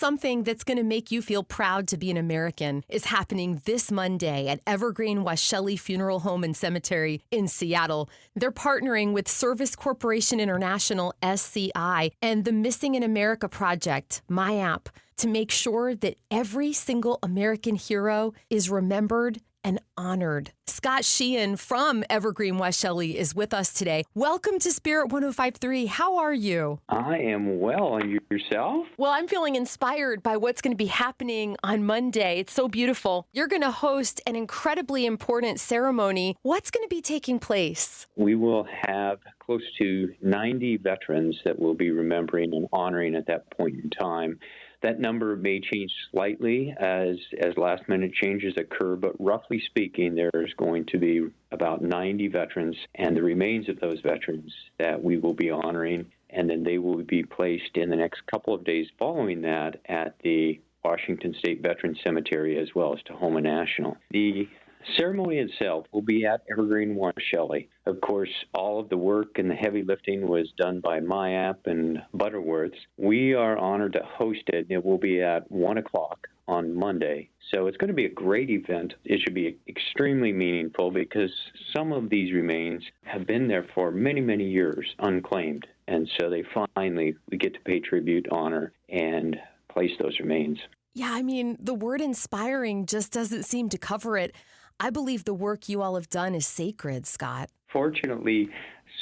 something that's going to make you feel proud to be an American is happening this Monday at Evergreen West Shelley Funeral Home and Cemetery in Seattle. They're partnering with Service Corporation International, SCI, and the Missing in America Project, MyApp, to make sure that every single American hero is remembered and honored. Scott Sheehan from Evergreen West Shelley is with us today. Welcome to Spirit 105.3. How are you? I am well. And yourself? Well, I'm feeling inspired by what's going to be happening on Monday. It's so beautiful. You're going to host an incredibly important ceremony. What's going to be taking place? We will have close to 90 veterans that we'll be remembering and honoring at that point in time. That number may change slightly as last-minute changes occur, but roughly speaking, there's going to be about 90 veterans and the remains of those veterans that we will be honoring, and then they will be placed in the next couple of days following that at the Washington State Veterans Cemetery as well as Tahoma National. The ceremony itself will be at Evergreen West Shelley. Of course, all of the work and the heavy lifting was done by MyApp and Butterworths. We are honored to host it. It will be at 1 o'clock on Monday. So it's going to be a great event. It should be extremely meaningful because some of these remains have been there for many, many years unclaimed. And so we get to pay tribute, honor, and place those remains. Yeah, I mean, the word inspiring just doesn't seem to cover it. I believe the work you all have done is sacred, Scott. Fortunately,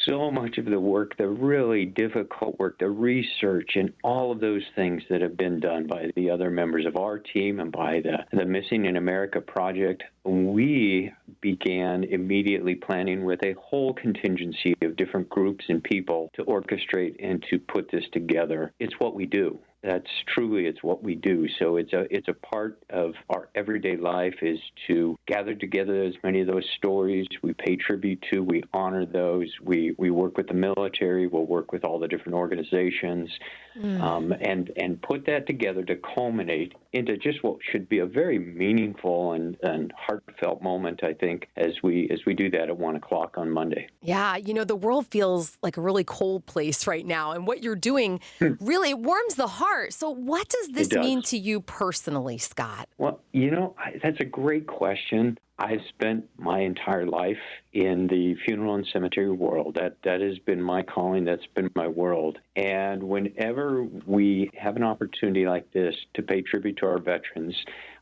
so much of the work, the really difficult work, the research, and all of those things that have been done by the other members of our team and by the Missing in America Project, we began immediately planning with a whole contingency of different groups and people to orchestrate and to put this together. It's what we do. It's what we do. So it's a part of our everyday life is to gather together as many of those stories we pay tribute to, we honor those, we work with the military, we'll work with all the different organizations, and put that together to culminate into just what should be a very meaningful and heartfelt moment, I think, as we do that at 1 o'clock on Monday. Yeah, the world feels like a really cold place right now, and what you're doing really warms the heart. So what does this mean to you personally, Scott? Well, that's a great question. I've spent my entire life in the funeral and cemetery world. That has been my calling. That's been my world. And whenever we have an opportunity like this to pay tribute to our veterans,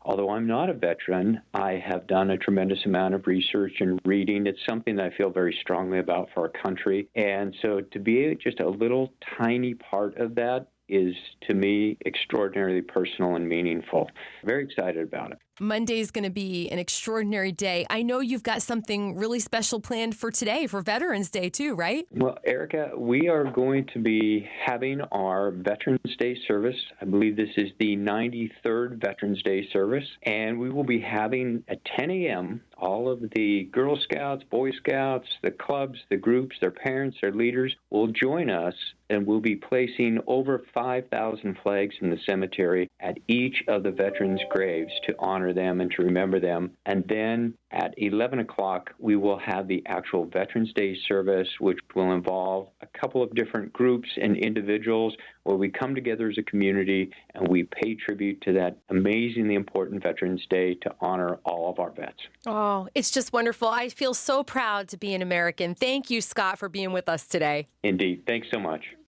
although I'm not a veteran, I have done a tremendous amount of research and reading. It's something that I feel very strongly about for our country. And so to be just a little tiny part of that is, to me, extraordinarily personal and meaningful. Very excited about it. Monday is going to be an extraordinary day. I know you've got something really special planned for today, for Veterans Day too, right? Well, Erica, we are going to be having our Veterans Day service. I believe this is the 93rd Veterans Day service, and we will be having at 10 a.m. all of the Girl Scouts, Boy Scouts, the clubs, the groups, their parents, their leaders will join us, and we'll be placing over 5,000 flags in the cemetery at each of the veterans' graves to honor them and to remember them. And then at 11 o'clock, we will have the actual Veterans Day service, which will involve a couple of different groups and individuals where we come together as a community and we pay tribute to that amazingly important Veterans Day to honor all of our vets. Oh, it's just wonderful. I feel so proud to be an American. Thank you, Scott, for being with us today. Indeed. Thanks so much.